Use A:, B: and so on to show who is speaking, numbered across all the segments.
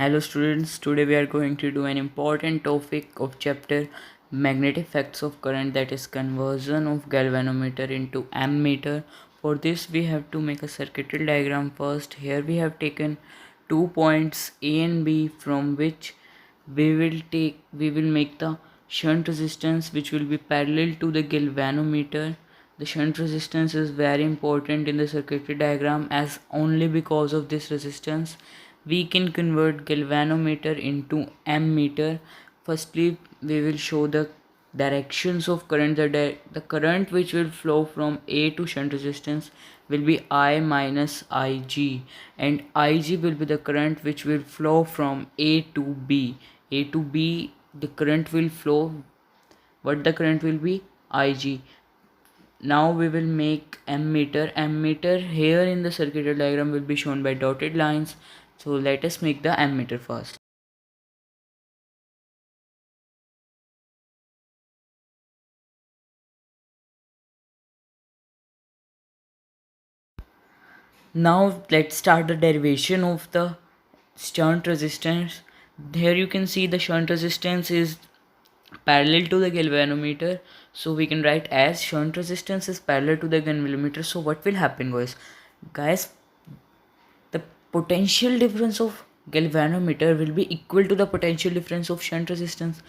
A: Hello students, today we are going to do an important topic of chapter magnetic effects of current, that is conversion of galvanometer into ammeter. For this we have to make a circuitry diagram first. Here we have taken 2 points A and B from which we will make the shunt resistance which will be parallel to the galvanometer. The shunt resistance is very important in the circuitry diagram, as only because of this resistance we can convert galvanometer into ammeter. Firstly, we will show the directions of current. The current which will flow from A to shunt resistance will be I minus Ig, and Ig will be the current which will flow from A to B. A to B, the current will flow. What the current will be? Ig. Now we will make ammeter. Ammeter here in the circuitry diagram will be shown by dotted lines. So let us make the ammeter first. Now let's start the derivation of the shunt resistance. Here you can see the shunt resistance is parallel to the galvanometer, so we can write as shunt resistance is parallel to the galvanometer. So what will happen, guys, the potential difference of galvanometer will be equal to the potential difference of shunt resistance.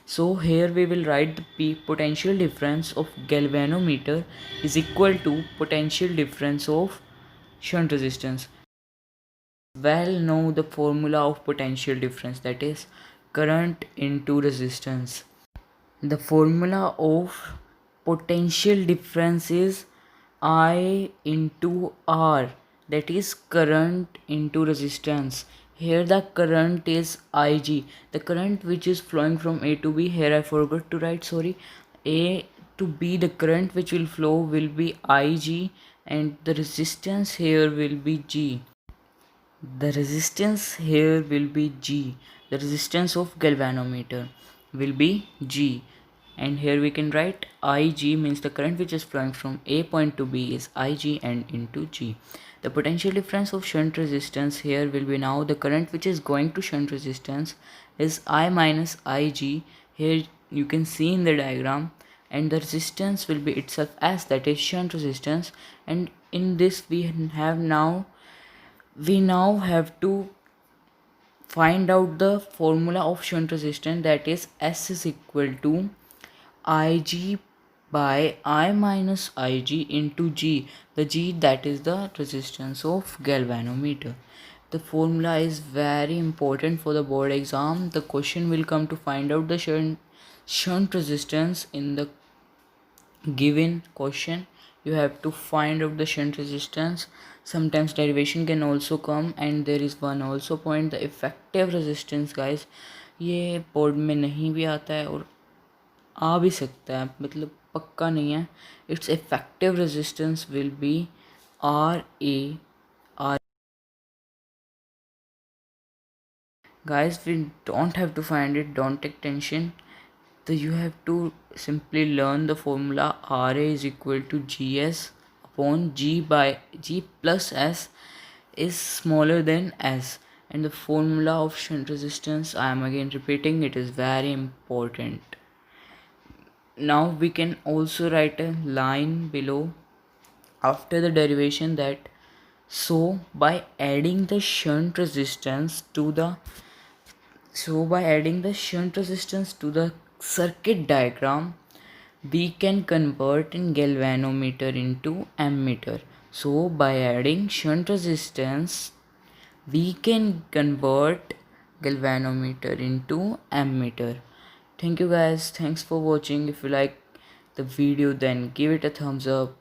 A: So here we will write the potential difference of galvanometer is equal to potential difference of shunt resistance. Well know the formula of potential difference, that is current into resistance. The formula of potential difference is I into R, that is current into resistance. Here the current is Ig, the current which is flowing from A to B. Here I forgot to write, sorry. A to B, the current which will flow will be Ig, and the resistance here will be G. The resistance here will be G. The resistance of galvanometer will be G. And here we can write Ig, means the current which is flowing from A point to B is Ig and into G. The potential difference of shunt resistance here will be, now the current which is going to shunt resistance is I minus Ig. Here you can see in the diagram, and the resistance will be itself as, that is shunt resistance. And in this we now have to find out the formula of shunt resistance, that is S is equal to Ig by I minus Ig into G. The G, that is the resistance of galvanometer. The formula is very important for the board exam. The question will come to find out the shunt resistance in the given question. You have to find out the shunt resistance. Sometimes derivation can also come, and there is one also point, the effective resistance, guys. ये board में नहीं भी आता है और आ भी सकता है, मतलब पक्का नहीं है. It's effective resistance will be RA. Guys, we don't have to find it, don't take tension. So you have to simply learn the formula. RA is equal to GS upon G by G plus S is smaller than S. And the formula of shunt resistance, I am again repeating, it is very important. Now we can also write a line below after the derivation, that so by adding the shunt resistance to the circuit diagram, we can convert in galvanometer into ammeter. So by adding shunt resistance, we can convert galvanometer into ammeter. Thank you guys. Thanks for watching. If you like the video, then give it a thumbs up.